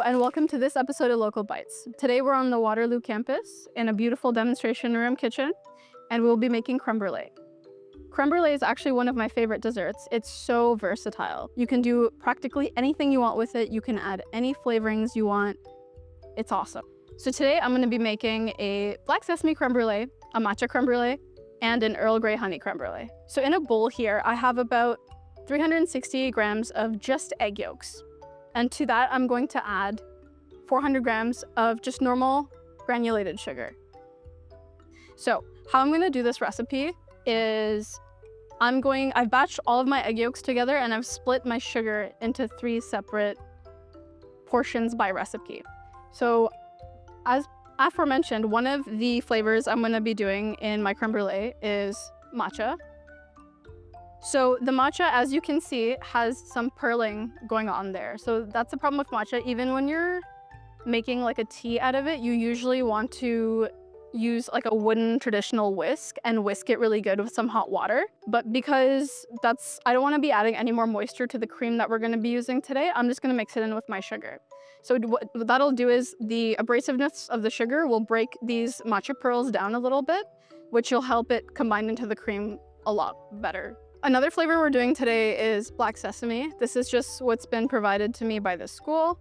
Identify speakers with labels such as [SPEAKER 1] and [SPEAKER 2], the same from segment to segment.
[SPEAKER 1] and welcome to this episode of Local Bites. Today we're on the Waterloo campus in a beautiful demonstration room kitchen, and we'll be making crème brûlée. Crème brûlée is actually one of my favorite desserts. It's so versatile. You can do practically anything you want with it. You can add any flavorings you want. It's awesome. So today I'm going to be making a black sesame crème brûlée, a matcha crème brûlée, and an Earl Grey honey crème brûlée. So in a bowl here, I have about 360 grams of just egg yolks. And to that, I'm going to add 400 grams of just normal granulated sugar. So how I'm going to do this recipe is I've batched all of my egg yolks together and I've split my sugar into 3 separate portions by recipe. So as aforementioned, one of the flavors I'm going to be doing in my crème brûlée is matcha. So the matcha, as you can see, has some pearling going on there. So that's the problem with matcha. Even when you're making like a tea out of it, you usually want to use like a wooden traditional whisk and whisk it really good with some hot water. But because I don't want to be adding any more moisture to the cream that we're going to be using today, I'm just going to mix it in with my sugar. So what that'll do is the abrasiveness of the sugar will break these matcha pearls down a little bit, which will help it combine into the cream a lot better. Another flavor we're doing today is black sesame. This is just what's been provided to me by the school.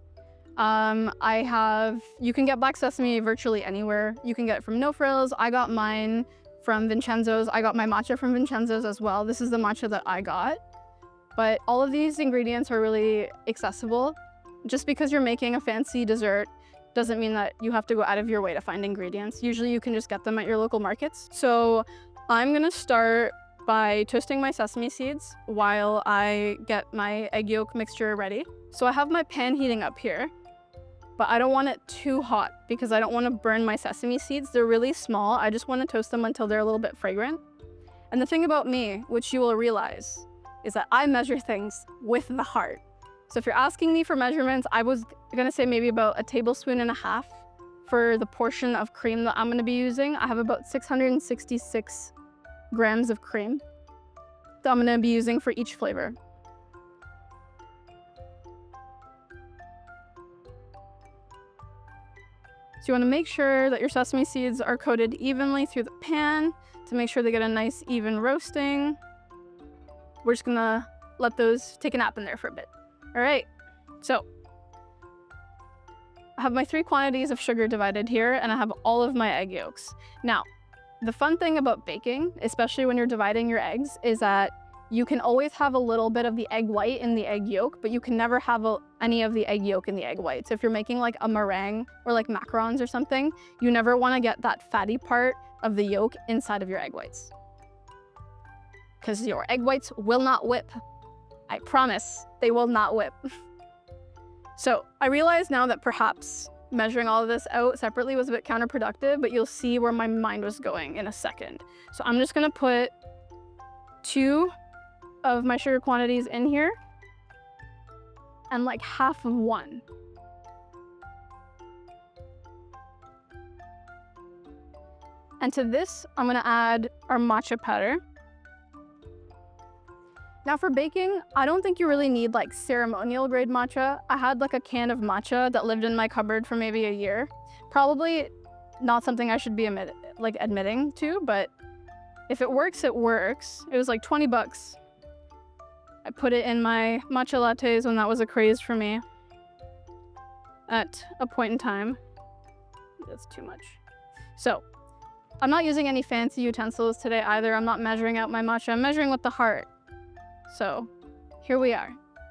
[SPEAKER 1] You can get black sesame virtually anywhere. You can get it from No Frills. I got mine from Vincenzo's. I got my matcha from Vincenzo's as well. This is the matcha that I got. But all of these ingredients are really accessible. Just because you're making a fancy dessert doesn't mean that you have to go out of your way to find ingredients. Usually you can just get them at your local markets. So I'm gonna start by toasting my sesame seeds while I get my egg yolk mixture ready. So I have my pan heating up here, but I don't want it too hot because I don't want to burn my sesame seeds. They're really small. I just want to toast them until they're a little bit fragrant. And the thing about me, which you will realize, is that I measure things with the heart. So if you're asking me for measurements, I was gonna say maybe about 1.5 tablespoons for the portion of cream that I'm gonna be using. I have about 666 grams of cream that I'm going to be using for each flavor. So you want to make sure that your sesame seeds are coated evenly through the pan to make sure they get a nice even roasting. We're just going to let those take a nap in there for a bit. All right, so I have my 3 quantities of sugar divided here and I have all of my egg yolks. Now, the fun thing about baking, especially when you're dividing your eggs, is that you can always have a little bit of the egg white in the egg yolk, but you can never have any of the egg yolk in the egg white. So if you're making like a meringue or like macarons or something, you never want to get that fatty part of the yolk inside of your egg whites, because your egg whites will not whip. I promise they will not whip. So I realize now that perhaps measuring all of this out separately was a bit counterproductive, but you'll see where my mind was going in a second. So I'm just gonna put 2 of my sugar quantities in here and like half of 1. And to this, I'm gonna add our matcha powder. Now for baking, I don't think you really need like ceremonial grade matcha. I had like a can of matcha that lived in my cupboard for maybe a year. Probably not something I should be admitting to, but if it works, it works. It was like 20 bucks. I put it in my matcha lattes when that was a craze for me at a point in time. That's too much. So I'm not using any fancy utensils today either. I'm not measuring out my matcha. I'm measuring with the heart. So here we are.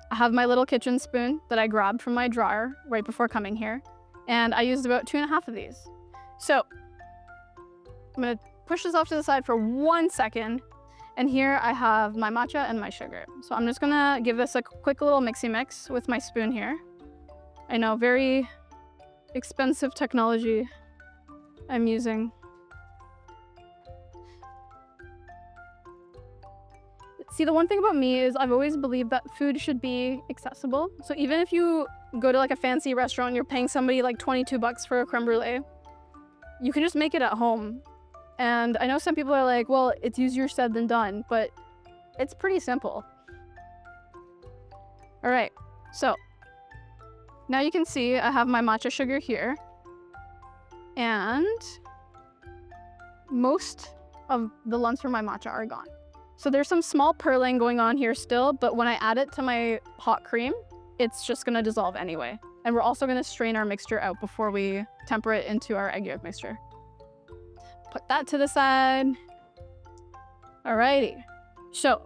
[SPEAKER 1] I have my little kitchen spoon that I grabbed from my drawer right before coming here, and I used about 2.5 of these. So I'm gonna push this off to the side for 1 second, and here I have my matcha and my sugar. So I'm just gonna give this a quick little mixy mix with my spoon here. I know, very expensive technology I'm using. See, the one thing about me is I've always believed that food should be accessible. So even if you go to like a fancy restaurant and you're paying somebody like 22 bucks for a crème brûlée, you can just make it at home. And I know some people are like, well, it's easier said than done, but it's pretty simple. All right, so Now you can see I have my matcha sugar here, and most of the lumps from my matcha are gone. So there's some small pearling going on here still, but when I add it to my hot cream, it's just gonna dissolve anyway. And we're also gonna strain our mixture out before we temper it into our egg yolk mixture. Put that to the side. Alrighty, so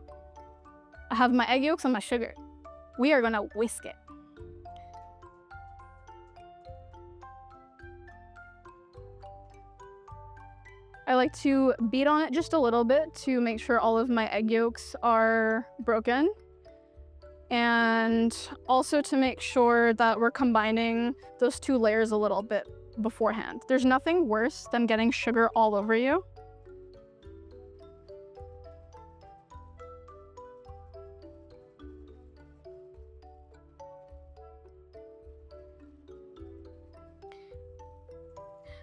[SPEAKER 1] I have my egg yolks and my sugar. We are gonna whisk it. I like to beat on it just a little bit to make sure all of my egg yolks are broken. And also to make sure that we're combining those two layers a little bit beforehand. There's nothing worse than getting sugar all over you.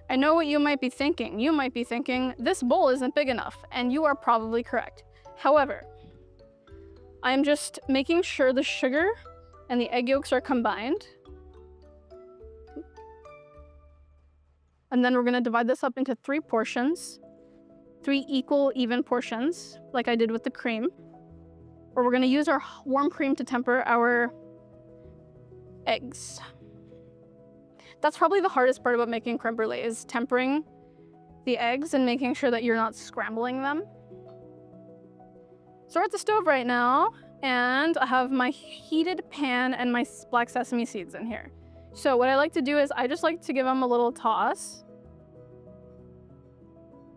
[SPEAKER 1] I know what you might be thinking. You might be thinking, this bowl isn't big enough, and you are probably correct. However, I'm just making sure the sugar and the egg yolks are combined. And then we're gonna divide this up into 3 portions, 3 equal, even portions, like I did with the cream. Or we're gonna use our warm cream to temper our eggs. That's probably the hardest part about making crème brûlée, is tempering the eggs and making sure that you're not scrambling them. So we're at the stove right now, and I have my heated pan and my black sesame seeds in here. So what I like to do is I just like to give them a little toss.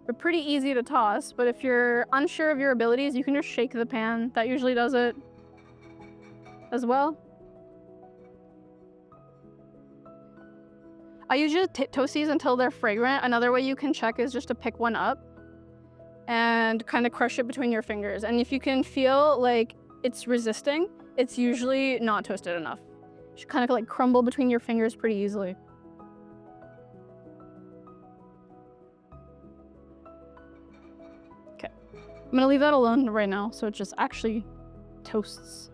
[SPEAKER 1] They're pretty easy to toss, but if you're unsure of your abilities, you can just shake the pan. That usually does it as well. I usually toast these until they're fragrant. Another way you can check is just to pick one up and kind of crush it between your fingers. And if you can feel like it's resisting, it's usually not toasted enough. It should kind of like crumble between your fingers pretty easily. Okay, I'm gonna leave that alone right now so it just actually toasts,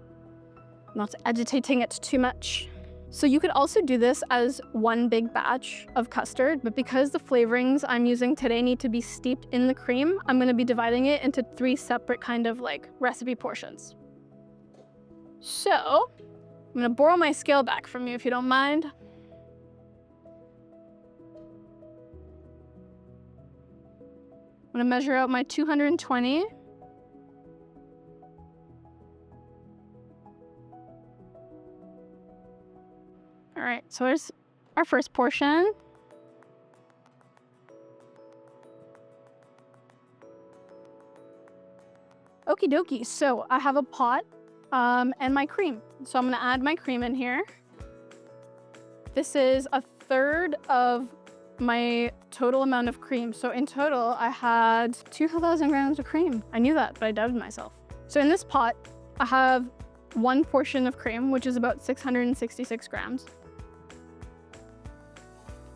[SPEAKER 1] not agitating it too much. So you could also do this as one big batch of custard, but because the flavorings I'm using today need to be steeped in the cream, I'm gonna be dividing it into 3 separate kind of like recipe portions. So I'm gonna borrow my scale back from you if you don't mind. I'm gonna measure out my 220. All right, so here's our first portion. Okie dokie, so I have a pot and my cream. So I'm gonna add my cream in here. This is 1/3 of my total amount of cream. So in total, I had 2,000 grams of cream. I knew that, but I doubted myself. So in this pot, I have 1 portion of cream, which is about 666 grams.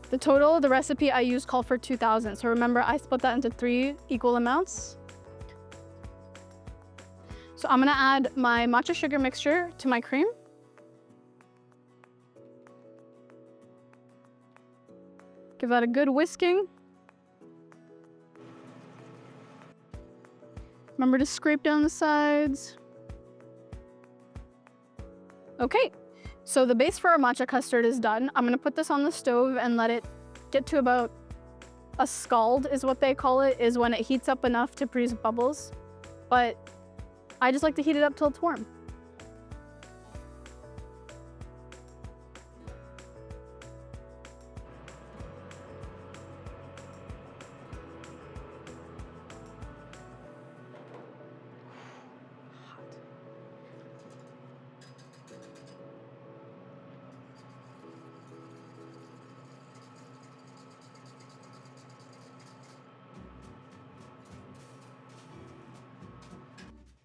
[SPEAKER 1] The total of the recipe I used called for 2,000. So remember, I split that into 3 equal amounts. So I'm gonna add my matcha sugar mixture to my cream. Give that a good whisking. Remember to scrape down the sides. Okay, so the base for our matcha custard is done. I'm gonna put this on the stove and let it get to about a scald, is what they call it, is when it heats up enough to produce bubbles. But I just like to heat it up till it's warm.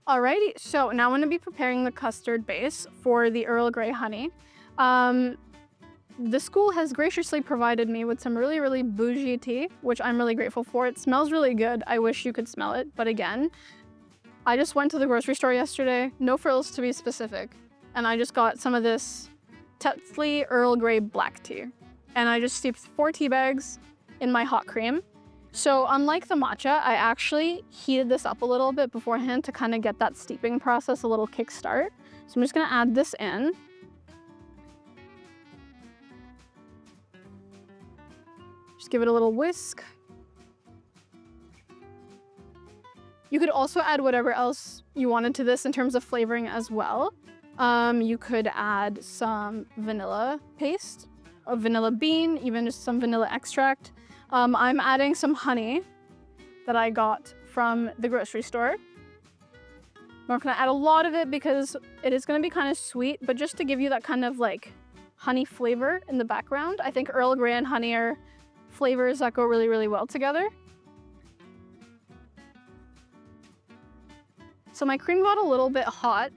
[SPEAKER 1] Alrighty, so now I'm gonna be preparing the custard base for the Earl Grey honey. The school has graciously provided me with some really, really bougie tea, which I'm really grateful for. It smells really good. I wish you could smell it, but again, I just went to the grocery store yesterday, no frills to be specific, and I just got some of this Tetley Earl Grey black tea. And I just steeped 4 tea bags in my hot cream. So unlike the matcha, I actually heated this up a little bit beforehand to kind of get that steeping process a little kickstart. So I'm just gonna add this in. Just give it a little whisk. You could also add whatever else you wanted to this in terms of flavoring as well. You could add some vanilla paste, a vanilla bean, even just some vanilla extract. I'm adding some honey that I got from the grocery store. I'm not gonna add a lot of it because it is gonna be kind of sweet, but just to give you that kind of like honey flavor in the background. I think Earl Grey and honey are flavors that go really, really well together. So my cream got a little bit hot.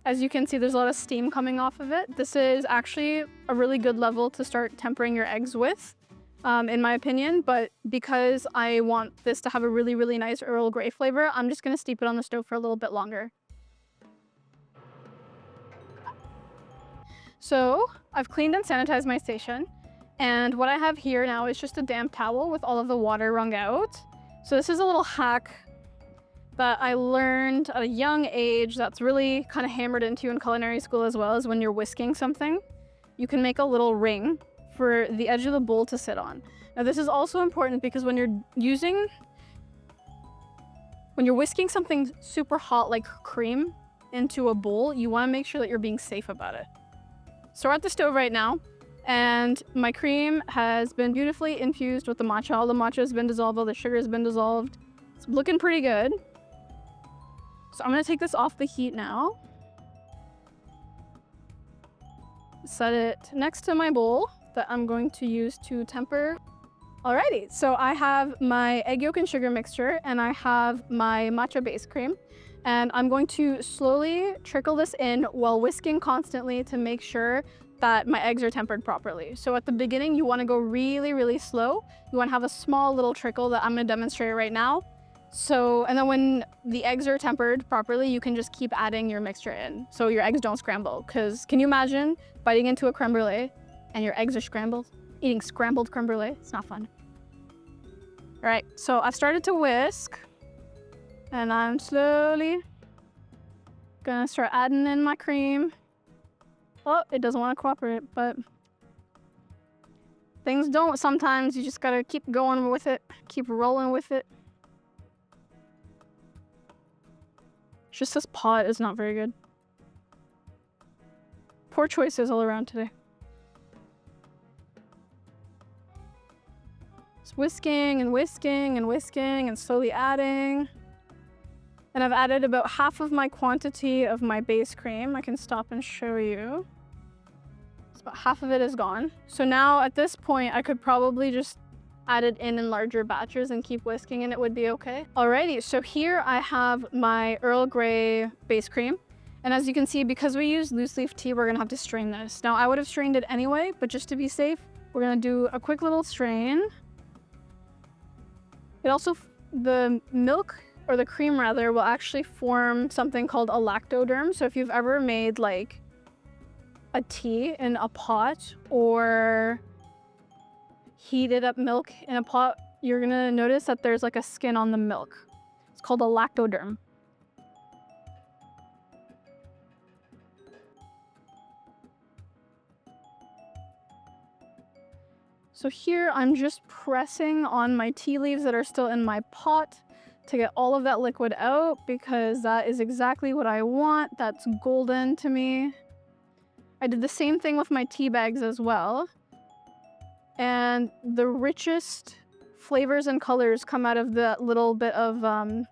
[SPEAKER 1] As you can see, there's a lot of steam coming off of it. This is actually a really good level to start tempering your eggs with, in my opinion. But because I want this to have a really, really nice Earl Grey flavor, I'm just gonna steep it on the stove for a little bit longer. So I've cleaned and sanitized my station. And what I have here now is just a damp towel with all of the water wrung out. So this is a little hack that I learned at a young age that's really kind of hammered into you in culinary school as well, as when you're whisking something, you can make a little ring for the edge of the bowl to sit on. Now this is also important because when you're whisking something super hot like cream into a bowl, you want to make sure that you're being safe about it. So we're at the stove right now, and my cream has been beautifully infused with the matcha. All the matcha has been dissolved, all the sugar has been dissolved. It's looking pretty good. So I'm gonna take this off the heat now. Set it next to my bowl that I'm going to use to temper. Alrighty, so I have my egg yolk and sugar mixture and I have my matcha base cream. And I'm going to slowly trickle this in while whisking constantly to make sure that my eggs are tempered properly. So at the beginning, you wanna go really, really slow. You wanna have a small little trickle that I'm gonna demonstrate right now. So, and then when the eggs are tempered properly, you can just keep adding your mixture in so your eggs don't scramble. Because can you imagine biting into a creme brulee and your eggs are scrambled? Eating scrambled creme brulee, it's not fun. All right, so I've started to whisk and I'm slowly gonna start adding in my cream. Oh, it doesn't want to cooperate, but things don't sometimes. You just gotta keep going with it, keep rolling with it. Just this pot is not very good. Poor choices all around today. Just whisking and whisking and whisking and slowly adding. And I've added about half of my quantity of my base cream. I can stop and show you. It's about half of it is gone. So now at this point, I could probably just add it in larger batches and keep whisking and it would be okay. Alrighty, so here I have my Earl Grey base cream. And as you can see, because we use loose leaf tea, we're gonna have to strain this. Now I would have strained it anyway, but just to be safe, we're gonna do a quick little strain. It also, the milk, or the cream rather, will actually form something called a lactoderm. So if you've ever made like a tea in a pot or heated up milk in a pot, you're gonna notice that there's like a skin on the milk. It's called a lactoderm. So here I'm just pressing on my tea leaves that are still in my pot to get all of that liquid out because that is exactly what I want. That's golden to me. I did the same thing with my tea bags as well. And the richest flavors and colors come out of the little bit of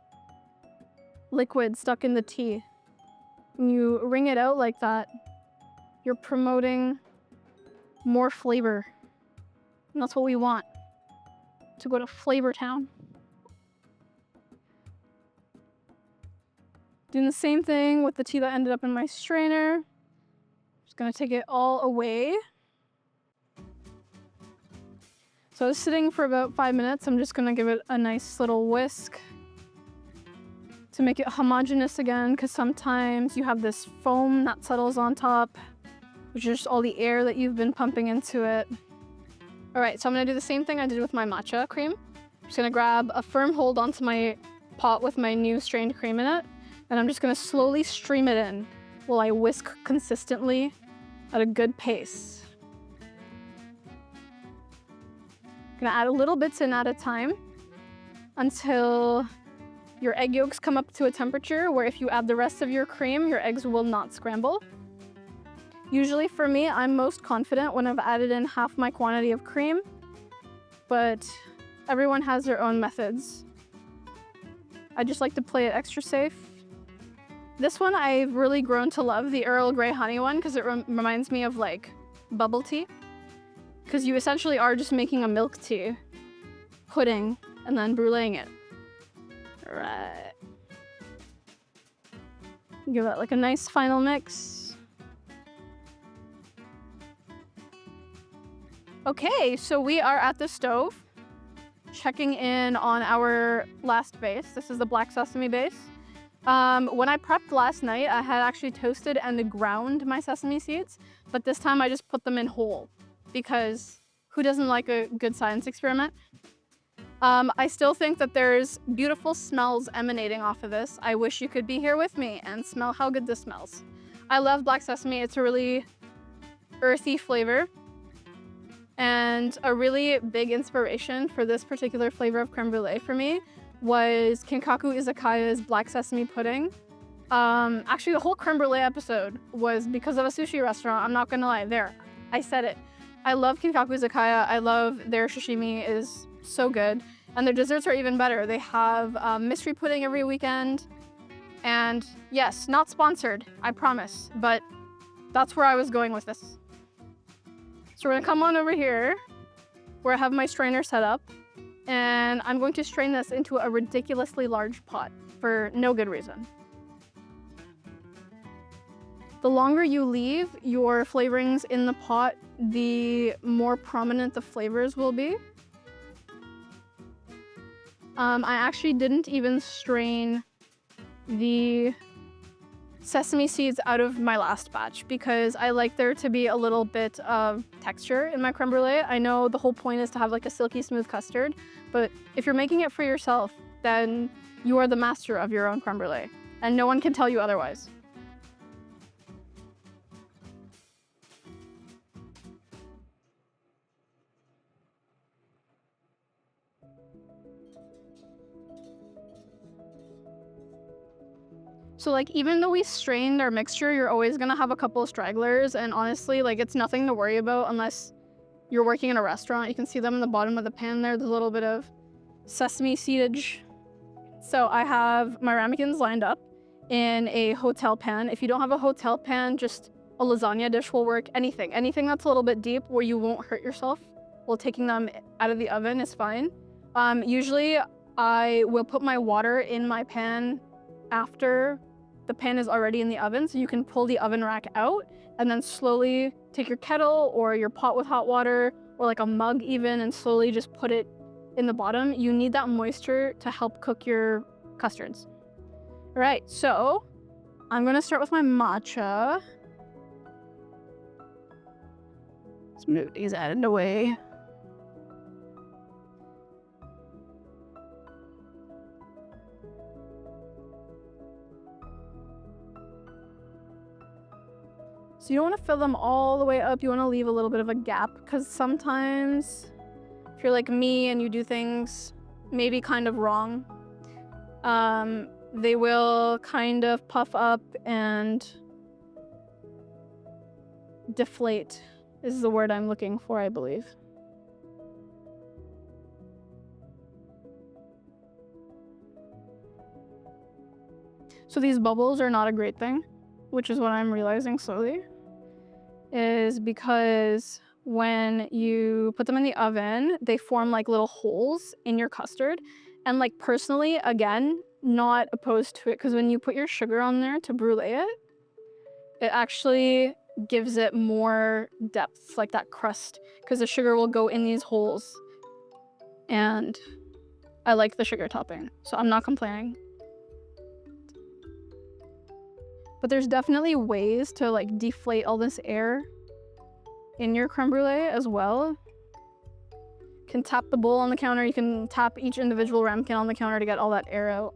[SPEAKER 1] liquid stuck in the tea. When you wring it out like that, you're promoting more flavor. And that's what we want, to go to Flavor Town. Doing the same thing with the tea that ended up in my strainer. Just gonna take it all away. So it's sitting for about 5 minutes. I'm just gonna give it a nice little whisk to make it homogeneous again, because sometimes you have this foam that settles on top which is just all the air that you've been pumping into it. All right, so I'm gonna do the same thing I did with my matcha cream. I'm just gonna grab a firm hold onto my pot with my new strained cream in it, and I'm just gonna slowly stream it in while I whisk consistently at a good pace. Gonna add a little bits in at a time until your egg yolks come up to a temperature where if you add the rest of your cream, your eggs will not scramble. Usually for me, I'm most confident when I've added in half my quantity of cream, but everyone has their own methods. I just like to play it extra safe. This one I've really grown to love, the Earl Grey honey one, because it reminds me of like bubble tea. Because you essentially are just making a milk tea pudding and then bruleeing it. All right. Give that like a nice final mix. Okay, so we are at the stove, checking in on our last base. This is the black sesame base. When I prepped last night, I had actually toasted and ground my sesame seeds, but this time I just put them in whole because who doesn't like a good science experiment? I still think that there's beautiful smells emanating off of this. I wish you could be here with me and smell how good this smells. I love black sesame. It's a really earthy flavor. And a really big inspiration for this particular flavor of creme brulee for me was Kinkaku Izakaya's black sesame pudding. Actually, the whole creme brulee episode was because of a sushi restaurant. I'm not gonna lie, there, I said it. I love Kinkaku Izakaya. I love their sashimi is so good. And their desserts are even better. They have mystery pudding every weekend. And yes, not sponsored, I promise, but that's where I was going with this. So we're gonna come on over here where I have my strainer set up, and I'm going to strain this into a ridiculously large pot for no good reason. The longer you leave your flavorings in the pot, the more prominent the flavors will be. I actually didn't even strain the sesame seeds out of my last batch because I like there to be a little bit of texture in my creme brulee. I know the whole point is to have like a silky smooth custard, but if you're making it for yourself, then you are the master of your own creme brulee and no one can tell you otherwise. So like, even though we strained our mixture, you're always gonna have a couple of stragglers, and honestly, like, it's nothing to worry about unless you're working in a restaurant. You can see them in the bottom of the pan there. There's a little bit of sesame seedage. So I have my ramekins lined up in a hotel pan. If you don't have a hotel pan, just a lasagna dish will work. Anything that's a little bit deep where you won't hurt yourself while taking them out of the oven is fine. Usually I will put my water in my pan after the pan is already in the oven, so you can pull the oven rack out and then slowly take your kettle or your pot with hot water or like a mug even and slowly just put it in the bottom. You need that moisture to help cook your custards. All right, so I'm gonna start with my matcha. Let's move these out of the way. So you don't want to fill them all the way up. You want to leave a little bit of a gap because sometimes if you're like me and you do things maybe kind of wrong, they will kind of puff up and deflate is the word I'm looking for, I believe. So these bubbles are not a great thing, which is what I'm realizing slowly. Is because when you put them in the oven, they form like little holes in your custard. And like personally, again, not opposed to it because when you put your sugar on there to brulee it, it actually gives it more depth, like that crust, because the sugar will go in these holes. And I like the sugar topping, so I'm not complaining. But there's definitely ways to like deflate all this air in your creme brulee as well. You can tap the bowl on the counter. You can tap each individual ramekin on the counter to get all that air out.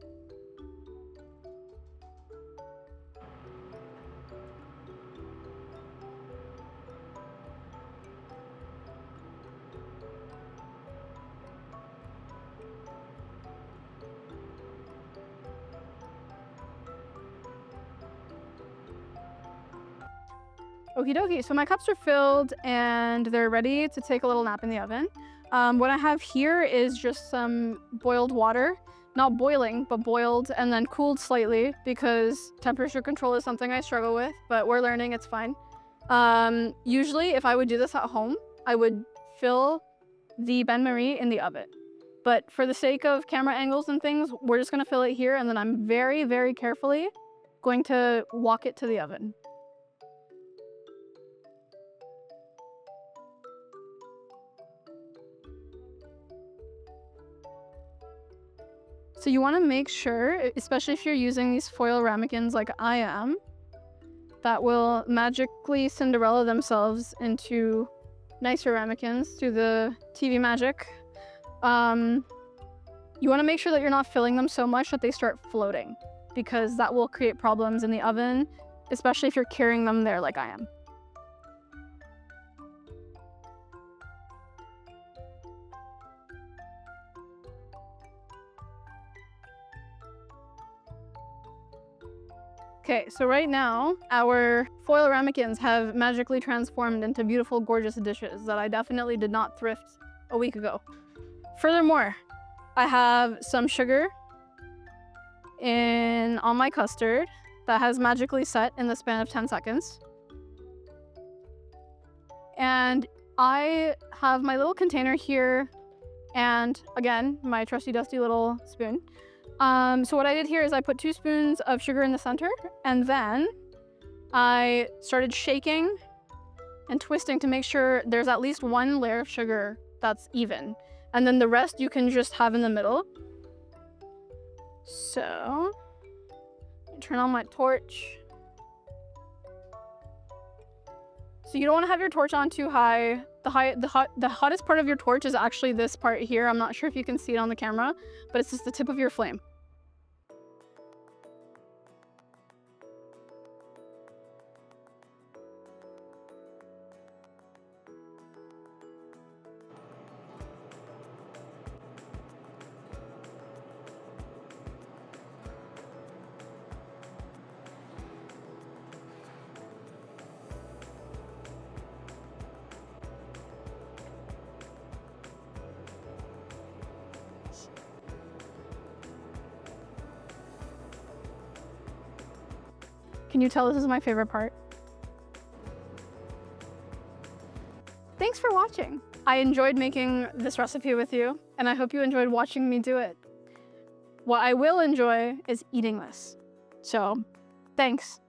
[SPEAKER 1] Okie dokie, so my cups are filled and they're ready to take a little nap in the oven. What I have here is just some boiled water, not boiling, but boiled and then cooled slightly because temperature control is something I struggle with, but we're learning, it's fine. Usually if I would do this at home, I would fill the bain-marie in the oven. But for the sake of camera angles and things, we're just gonna fill it here and then I'm very, very carefully going to walk it to the oven. So you want to make sure, especially if you're using these foil ramekins like I am, that will magically Cinderella themselves into nicer ramekins through the TV magic. You want to make sure that you're not filling them so much that they start floating, because that will create problems in the oven, especially if you're carrying them there like I am. Okay, so right now, our foil ramekins have magically transformed into beautiful, gorgeous dishes that I definitely did not thrift a week ago. Furthermore, I have some sugar on my custard that has magically set in the span of 10 seconds. And I have my little container here and, again, my trusty dusty little spoon. So what I did here is I put 2 spoons of sugar in the center, and then I started shaking and twisting to make sure there's at least 1 layer of sugar that's even. And then the rest you can just have in the middle. So, turn on my torch. So you don't want to have your torch on too high. The hottest part of your torch is actually this part here. I'm not sure if you can see it on the camera, but it's just the tip of your flame. Can you tell this is my favorite part? Thanks for watching. I enjoyed making this recipe with you, and I hope you enjoyed watching me do it. What I will enjoy is eating this. So, thanks.